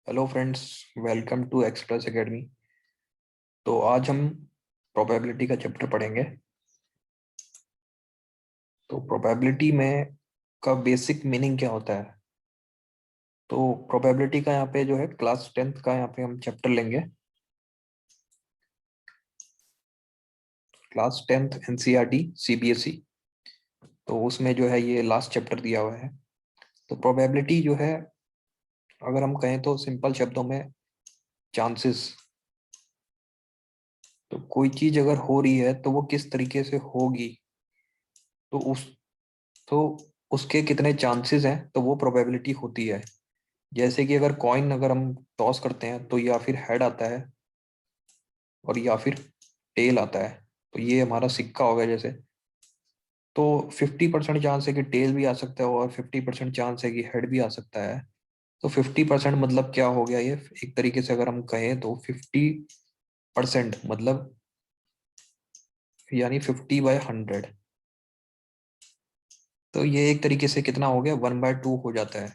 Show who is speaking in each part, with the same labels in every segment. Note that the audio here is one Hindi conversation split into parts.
Speaker 1: Hello friends, welcome to Express Academy. तो आज हम प्रोबेबिलिटी का चैप्टर पढ़ेंगे। तो प्रोबेबिलिटी में का बेसिक मीनिंग क्या होता है। तो प्रोबेबिलिटी का यहाँ पे जो है क्लास 10th का यहाँ पे हम चैप्टर लेंगे। Class 10th NCERT CBSE. तो उसमें जो है ये लास्ट चैप्टर दिया हुआ है। तो प्रोबेबिलिटी जो है, अगर हम कहें तो सिंपल शब्दों में चांसेस। तो कोई चीज अगर हो रही है तो वो किस तरीके से होगी, तो उस तो उसके कितने चांसेस हैं, तो वो प्रोबेबिलिटी होती है। जैसे कि अगर कॉइन अगर हम टॉस करते हैं तो या फिर हेड आता है और या फिर टेल आता है। तो ये हमारा सिक्का होगा जैसे। तो 50% चांस है कि टेल भी आ सकता है और 50% चांस है कि हेड भी आ सकता है। तो 50% मतलब क्या हो गया ये, एक तरीके से अगर हम कहें तो 50% मतलब यानी 50/100। तो ये एक तरीके से कितना हो गया, 1/2 हो जाता है।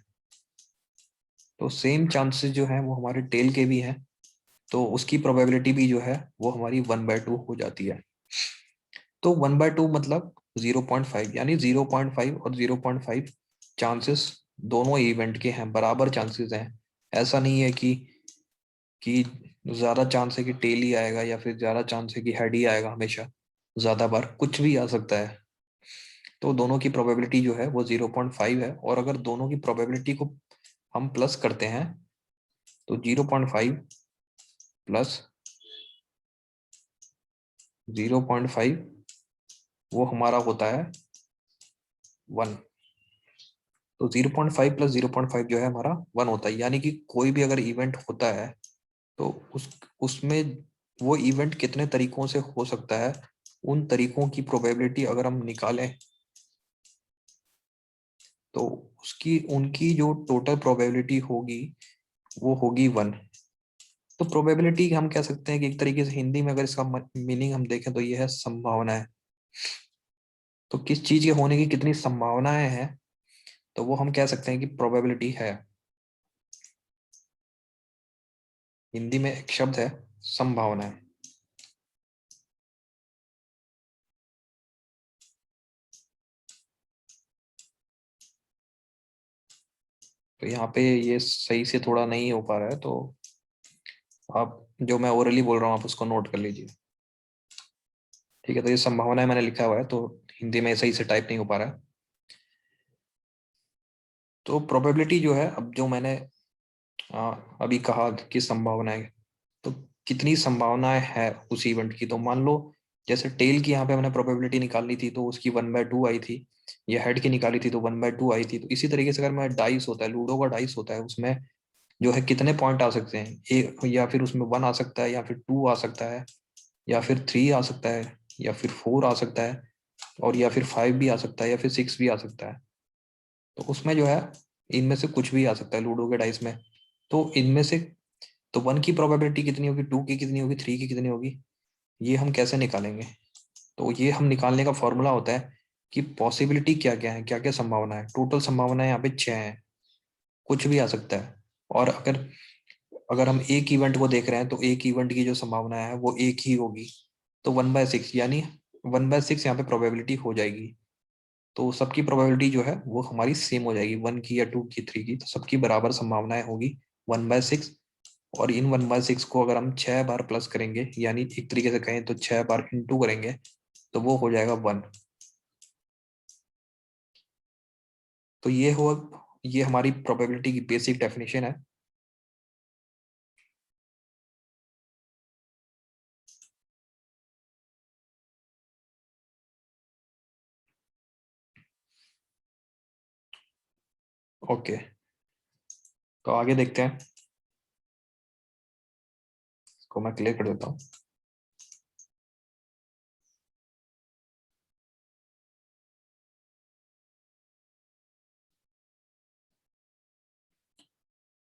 Speaker 1: तो सेम चांसेस जो है वो हमारे टेल के भी हैं। तो उसकी प्रोबेबिलिटी भी जो है वो हमारी 1/2 हो जाती है। तो 1/2 मतलब 0.5, यानी 0.5 और 0.5 चांसेस दोनों इवेंट के हैं, बराबर चांसेस हैं। ऐसा नहीं है कि ज्यादा चांस है कि टेल ही आएगा या फिर ज्यादा चांस है कि हेड ही आएगा। हमेशा ज्यादा बार कुछ भी आ सकता है। तो दोनों की प्रोबेबिलिटी जो है वो 0.5 है। और अगर दोनों की प्रोबेबिलिटी को हम प्लस करते हैं तो 0.5 प्लस 0.5 वो हमारा होता है 1। तो 0.5 प्लस 0.5 जो है हमारा 1 होता है। यानी कि कोई भी अगर इवेंट होता है तो उसमें वो इवेंट कितने तरीकों से हो सकता है, उन तरीकों की प्रोबेबिलिटी अगर हम निकालें तो उसकी उनकी जो टोटल प्रोबेबिलिटी होगी वो होगी 1। तो प्रोबेबिलिटी हम कह सकते हैं कि एक तरीके से हिंदी में अगर इसका मीनिंग हम देखें तो ये है संभावना है। तो किस चीज के होने की कितनी संभावनाएं हैं, तो वो हम कह सकते हैं कि प्रोबेबिलिटी है। हिंदी में एक शब्द है संभावना है। तो यहाँ पे ये सही से थोड़ा नहीं हो पा रहा है, तो आप जो मैं ओरली बोल रहा हूँ आप उसको नोट कर लीजिए। ठीक है, तो ये संभावना है मैंने लिखा हुआ है, तो हिंदी में सही से टाइप नहीं हो पा रहा है। तो प्रोबेबिलिटी जो है, अब जो मैंने अभी कहा कि संभावनाएं, तो कितनी संभावनाएं है उस इवेंट की। तो मान लो जैसे टेल की यहाँ पे मैंने प्रोबेबिलिटी निकालनी थी तो उसकी 1/2 आई थी, या हेड की निकाली थी तो 1/2 आई थी। तो इसी तरीके से अगर मैं डाइस होता है, लूडो का डाइस होता है, उसमें जो है कितने पॉइंट आ सकते हैं, एक या फिर उसमें 1 आ सकता है, या फिर 2 आ सकता है, या फिर 3 आ सकता है, या फिर 4 आ सकता है, और या फिर 5 भी आ सकता है, या फिर 6 भी आ सकता है। तो उसमें जो है इनमें से कुछ भी आ सकता है लूडो के डाइस में। तो इनमें से तो 1 की प्रोबेबिलिटी कितनी होगी, 2 की कितनी होगी, 3 की कितनी होगी, ये हम कैसे निकालेंगे। तो ये हम निकालने का फॉर्मूला होता है कि पॉसिबिलिटी क्या क्या है, क्या क्या संभावना है। टोटल संभावना यहाँ पे 6 है, कुछ भी आ सकता है। और अगर अगर हम एक इवेंट को देख रहे हैं तो एक इवेंट की जो संभावना है वो एक ही होगी। तो 1/6 यानी 1/6 यहाँ पे प्रोबेबिलिटी हो जाएगी। तो सबकी प्रोबेबिलिटी जो है वो हमारी सेम हो जाएगी, 1 की या 2 की, 3 की। तो सबकी बराबर संभावनाएं होगी 1/6। और इन 1/6 को अगर हम 6 बार प्लस करेंगे, यानी एक तरीके से कहें तो 6 बार इंटू करेंगे, तो वो हो जाएगा 1। तो ये हमारी प्रोबेबिलिटी की बेसिक डेफिनेशन है। ओके, तो आगे देखते हैं। इसको मैं क्लियर कर देता हूँ।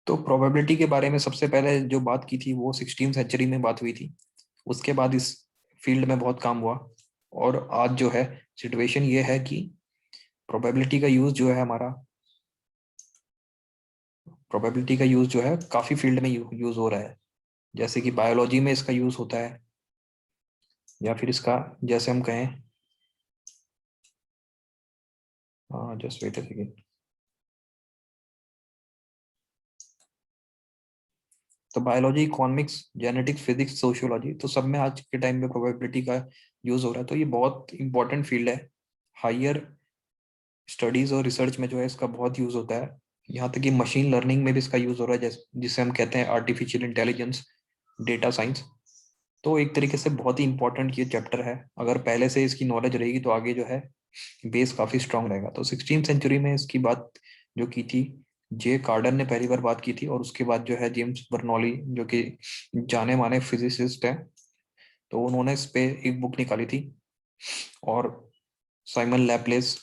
Speaker 1: तो प्रोबेबिलिटी के बारे में सबसे पहले जो बात की थी वो 16वीं सेंचुरी में बात हुई थी। उसके बाद इस फील्ड में बहुत काम हुआ। और आज जो है सिचुएशन ये है कि प्रोबेबिलिटी का यूज जो है हमारा प्रोबेबिलिटी का यूज जो है काफी फील्ड में यूज हो रहा है, जैसे कि बायोलॉजी में इसका यूज होता है, या फिर इसका जैसे हम कहें, जस्ट वेट अ सेकेंड, तो biology, economics, genetics, physics, sociology, तो सब में आज के टाइम में प्रोबेबिलिटी का यूज हो रहा है। तो ये बहुत इंपॉर्टेंट फील्ड है। हायर स्टडीज और रिसर्च में जो है इसका बहुत यूज होता है। यहाँ तक कि मशीन लर्निंग में भी इसका यूज हो रहा है, जिसे हम कहते हैं आर्टिफिशियल इंटेलिजेंस, डेटा साइंस। तो एक तरीके से बहुत ही इंपॉर्टेंट ये चैप्टर है। अगर पहले से इसकी नॉलेज रहेगी तो आगे जो है बेस काफी स्ट्रांग रहेगा। तो 16th सेंचुरी में इसकी बात जो की थी, जे कार्डन ने पहली बार बात की थी, और उसके बाद जो है जेम्स बर्नौली, जो कि जाने माने फिजिसिस्ट है, तो उन्होंने इस पे एक बुक निकाली थी। और साइमन लैपलेस,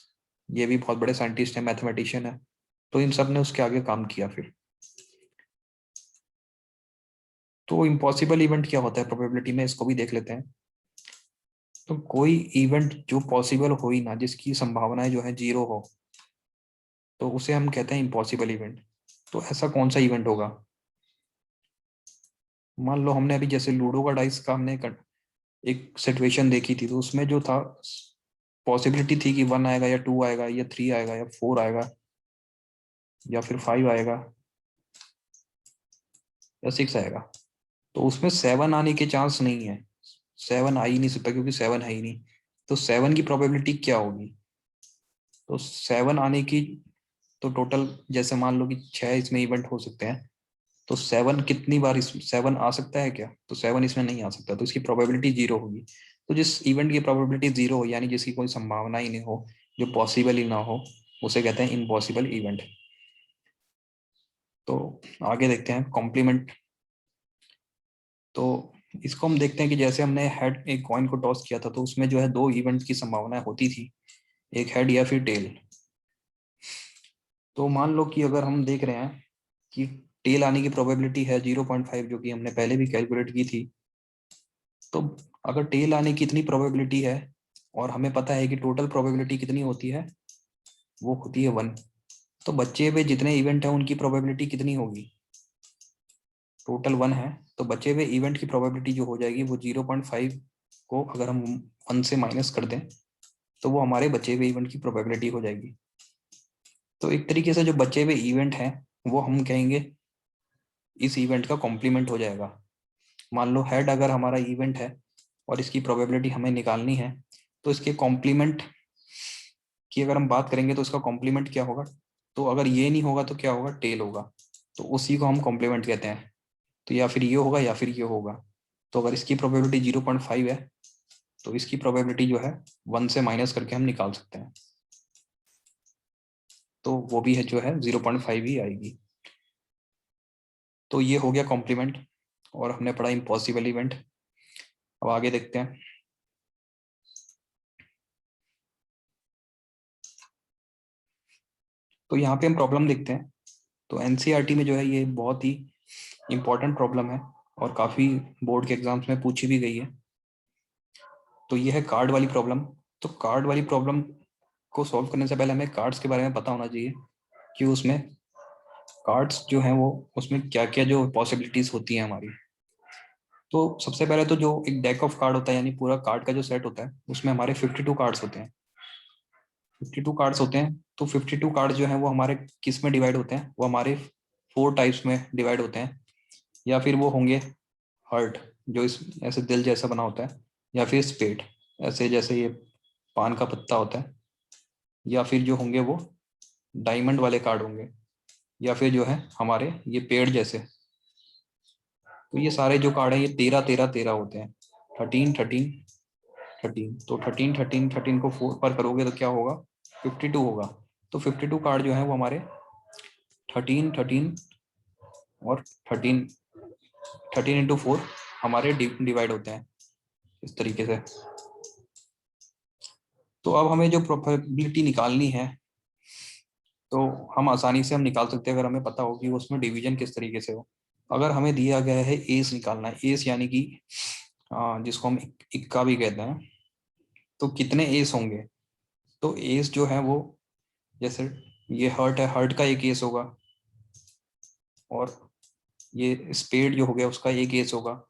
Speaker 1: ये भी बहुत बड़े साइंटिस्ट हैं, मैथमेटिशियन है, तो इन सब ने उसके आगे काम किया फिर। तो इम्पॉसिबल इवेंट क्या होता है प्रोबेबिलिटी में, इसको भी देख लेते हैं। तो कोई इवेंट जो पॉसिबल हो ही ना, जिसकी संभावनाएं जो है जीरो हो, तो उसे हम कहते हैं इम्पॉसिबल इवेंट। तो ऐसा कौन सा इवेंट होगा? मान लो हमने अभी जैसे लूडो का डाइस का हमने एक सिचुएशन देखी थी, तो उसमें जो था पॉसिबिलिटी थी कि 1 आएगा या 2 आएगा या 3 आएगा या 4 आएगा या फिर 5 आएगा या 6 आएगा। तो उसमें 7 आने के चांस नहीं है, 7 आ ही नहीं सकता क्योंकि 7 है ही नहीं। तो 7 की प्रोबेबिलिटी क्या होगी? तो 7 आने की, तो टोटल जैसे मान लो कि 6 इसमें इवेंट हो सकते हैं, तो 7 कितनी बार इस 7 आ सकता है क्या? तो 7 इसमें नहीं आ सकता, तो इसकी प्रोबेबिलिटी जीरो होगी। तो जिस इवेंट की प्रोबेबिलिटी जीरो हो, यानी जिसकी कोई संभावना ही नहीं हो, जो पॉसिबल ही ना हो, उसे कहते हैं इम्पॉसिबल इवेंट। तो आगे देखते हैं कॉम्प्लीमेंट। तो इसको हम देखते हैं कि जैसे हमने हेड एक कॉइन को टॉस किया था, तो उसमें जो है दो इवेंट की संभावनाएं होती थी, एक हेड या फिर टेल। तो मान लो कि अगर हम देख रहे हैं कि टेल आने की प्रोबेबिलिटी है 0.5, जो कि हमने पहले भी कैलकुलेट की थी। तो अगर टेल आने की इतनी प्रोबेबिलिटी है, और हमें पता है कि टोटल प्रोबेबिलिटी कितनी होती है, वो होती है 1। तो बचे हुए जितने इवेंट हैं उनकी प्रोबेबिलिटी कितनी होगी? टोटल 1 है, तो बचे हुए इवेंट की प्रोबेबिलिटी जो हो जाएगी वो 0.5 को अगर हम 1 से माइनस कर दें, तो वो हमारे बचे हुए इवेंट की प्रोबेबिलिटी हो जाएगी। तो एक तरीके से जो बचे हुए इवेंट हैं वो हम कहेंगे इस इवेंट का कॉम्प्लीमेंट हो जाएगा। मान लो हेड अगर हमारा इवेंट है और इसकी प्रोबेबिलिटी हमें निकालनी है, तो इसके कॉम्प्लीमेंट की अगर हम बात करेंगे तो इसका कॉम्प्लीमेंट क्या होगा? तो अगर ये नहीं होगा तो क्या होगा? टेल होगा। तो उसी को हम कॉम्प्लीमेंट कहते हैं। तो या फिर ये होगा या फिर ये होगा। तो अगर इसकी प्रोबेबिलिटी 0.5 है, तो इसकी प्रोबेबिलिटी जो है 1 से माइनस करके हम निकाल सकते हैं, तो वो भी है जो है 0.5 ही आएगी। तो ये हो गया कॉम्प्लीमेंट, और हमने पढ़ा इम्पॉसिबल इवेंट। अब आगे देखते हैं। तो यहाँ पे हम प्रॉब्लम देखते हैं। तो एनसीईआरटी में जो है ये बहुत ही इंपॉर्टेंट प्रॉब्लम है, और काफी बोर्ड के एग्जाम्स में पूछी भी गई है। तो ये है कार्ड वाली प्रॉब्लम। तो कार्ड वाली प्रॉब्लम को सॉल्व करने से पहले हमें कार्ड्स के बारे में पता होना चाहिए कि उसमें कार्ड्स जो हैं वो, उसमें क्या क्या जो पॉसिबिलिटीज होती हैं हमारी। तो सबसे पहले तो जो एक डेक ऑफ कार्ड होता है, यानी पूरा कार्ड का जो सेट होता है, उसमें हमारे 52 कार्ड्स होते हैं। 52 कार्ड्स होते हैं। तो 52 कार्ड जो है वो हमारे किस में डिवाइड होते हैं? वो हमारे 4 टाइप्स में डिवाइड होते हैं। या फिर वो होंगे हार्ट, जो इस ऐसे दिल जैसा बना होता है, या फिर स्पेड, ऐसे जैसे ये पान का पत्ता होता है, या फिर जो होंगे वो डायमंड वाले कार्ड होंगे, या फिर जो है हमारे ये पेड़ जैसे। तो ये सारे जो कार्ड हैं ये 13 13 13 होते हैं। 13 13 13। तो 13 13 13 को 4 पर करोगे तो क्या होगा? 52 होगा। तो 52 कार्ड जो है वो हमारे 13 13 और 13 13 × 4 हमारे डिवाइड होते हैं इस तरीके से। तो अब हमें जो प्रोबेबिलिटी निकालनी है, तो हम आसानी से हम निकाल सकते हैं अगर हमें पता हो कि उसमें डिवीजन किस तरीके से हो। अगर हमें दिया गया है एस निकालना है, एस यानी कि जिसको हम इक्का भी कहते हैं, तो कितने एस होंगे? तो एस जो है वो, जैसे ये हर्ट है, हर्ट का एक एस होगा, और ये स्पेड जो हो गया उसका एक एस होगा,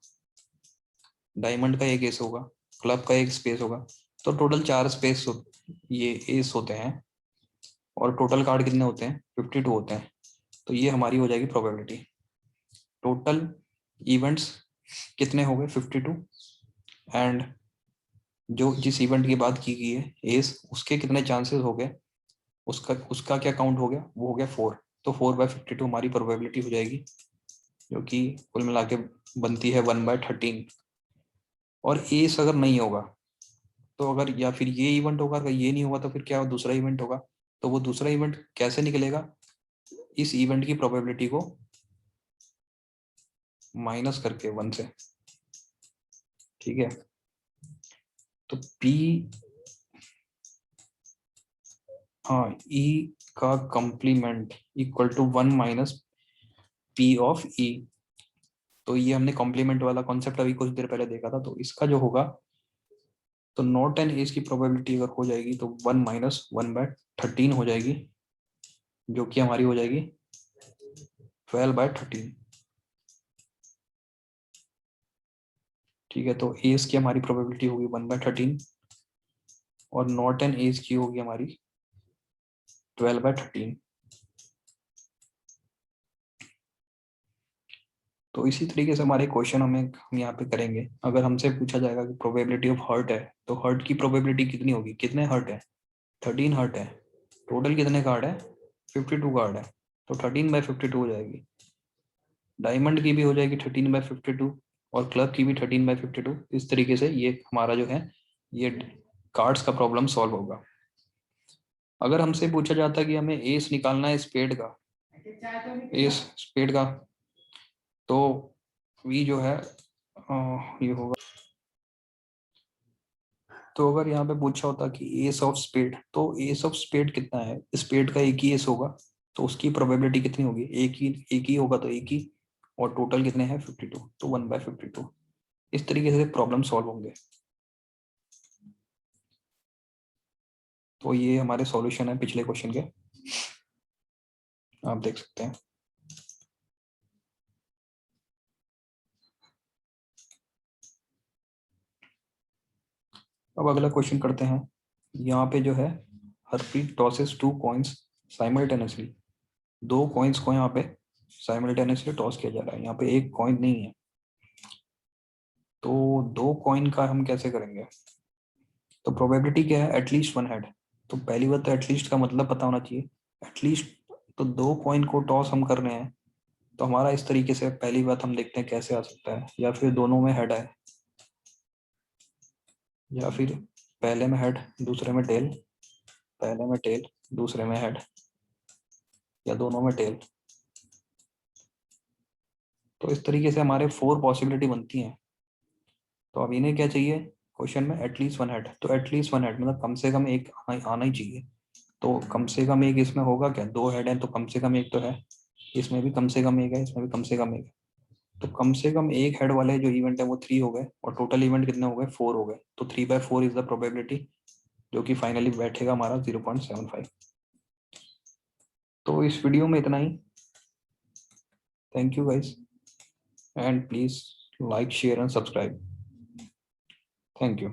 Speaker 1: डायमंड का एक एस होगा, क्लब का एक स्पेस होगा, तो टोटल 4 स्पेस ये एस होते हैं। और टोटल कार्ड कितने होते हैं? 52 होते हैं। तो ये हमारी हो जाएगी प्रोबेबिलिटी। टोटल इवेंट्स कितने हो गए? 52। एंड जो जिस इवेंट की बात की गई है एस, उसके कितने चांसेस हो गए, उसका क्या काउंट हो गया? वो हो गया 4। तो 4/52 हमारी प्रोबेबिलिटी हो जाएगी, जो कि कुल मिला के बनती है 1/13। और एस अगर नहीं होगा तो अगर, या फिर ये इवेंट होगा, अगर ये नहीं होगा तो फिर क्या दूसरा इवेंट होगा। तो वो दूसरा इवेंट कैसे निकलेगा? इस इवेंट की प्रोबेबिलिटी को माइनस करके 1 से, ठीक है। तो पी, हाँ, ई का complement equal to 1 minus P of E. तो ये हमने कॉम्प्लीमेंट वाला कॉन्सेप्ट अभी कुछ देर पहले देखा था। तो इसका जो होगा, तो नॉट एंड एज की प्रोबेबिलिटी अगर हो जाएगी तो 1 माइनस 1/13 हो जाएगी, जो कि हमारी हो जाएगी 12/13। ठीक है, तो एज की हमारी प्रोबेबिलिटी होगी 1/13 और नॉट एंड एज की होगी हमारी 12/13। तो इसी तरीके से हमारे क्वेश्चन हम यहाँ पे करेंगे। अगर हमसे पूछा जाएगा कि प्रोबेबिलिटी ऑफ हर्ट है, तो हर्ट की प्रोबेबिलिटी कितनी होगी? कितने हर्ट है? 13 हर्ट है। टोटल कितने कार्ड है? 52 कार्ड है, तो 13/52 हो जाएगी। डायमंड की भी हो जाएगी 13/52 और क्लब की भी 13/52। इस तरीके से ये हमारा जो है ये कार्ड्स का प्रॉब्लम सॉल्व होगा। अगर हमसे पूछा जाता कि हमें एस निकालना है स्पेड का, एस स्पेड का, तो वी जो है ये होगा। तो अगर यहाँ पे पूछा होता कि एस ऑफ स्पेड, तो एस ऑफ स्पेड कितना है? स्पेड का एक ही एस होगा, तो उसकी प्रोबेबिलिटी कितनी होगी? एक ही होगा, तो एक ही। और टोटल कितने हैं? 52, तो 1/52। इस तरीके से प्रॉब्लम सॉल्व होंगे। तो ये हमारे सॉल्यूशन है पिछले क्वेश्चन के, आप देख सकते हैं। अब अगला क्वेश्चन करते हैं। यहाँ पे जो है, Harpreet tosses 2 coins simultaneously. 2 coins को यहाँ पे साइमल्टेनियसली टॉस किया जा रहा है। यहाँ पे एक कॉइन नहीं है, तो 2 कॉइन का हम कैसे करेंगे? तो प्रोबेबिलिटी क्या है? At least 1 head. तो पहली बात तो एटलीस्ट का मतलब पता होना चाहिए। एटलीस्ट, तो 2 कॉइन को टॉस हम कर रहे हैं, तो हमारा इस तरीके से पहली बात हम देखते हैं कैसे आ सकता है। या फिर दोनों में हेड है, या फिर पहले में हेड दूसरे में टेल, पहले में टेल दूसरे में हेड, या दोनों में टेल। तो इस तरीके से हमारे 4 पॉसिबिलिटी बनती हैं। तो अब इन्हें क्या चाहिए क्वेश्चन में? At least 1 head. तो एटलीस्ट 1 हेड मतलब कम से कम एक आना ही चाहिए। तो कम से कम एक इसमें होगा क्या? 2 हेड है तो कम से कम एक तो है। इसमें भी कम से कम एक है, इसमें भी कम से कम एक है। तो कम से कम एक हेड वाले जो इवेंट है वो 3 हो गए, और टोटल इवेंट कितने हो गए? 4 हो गए। तो 3/4 इज द प्रोबेबिलिटी, जो कि फाइनली बैठेगा हमारा 0.75। तो इस वीडियो में इतना ही। Thank you guys, and please like, share and subscribe. Thank you.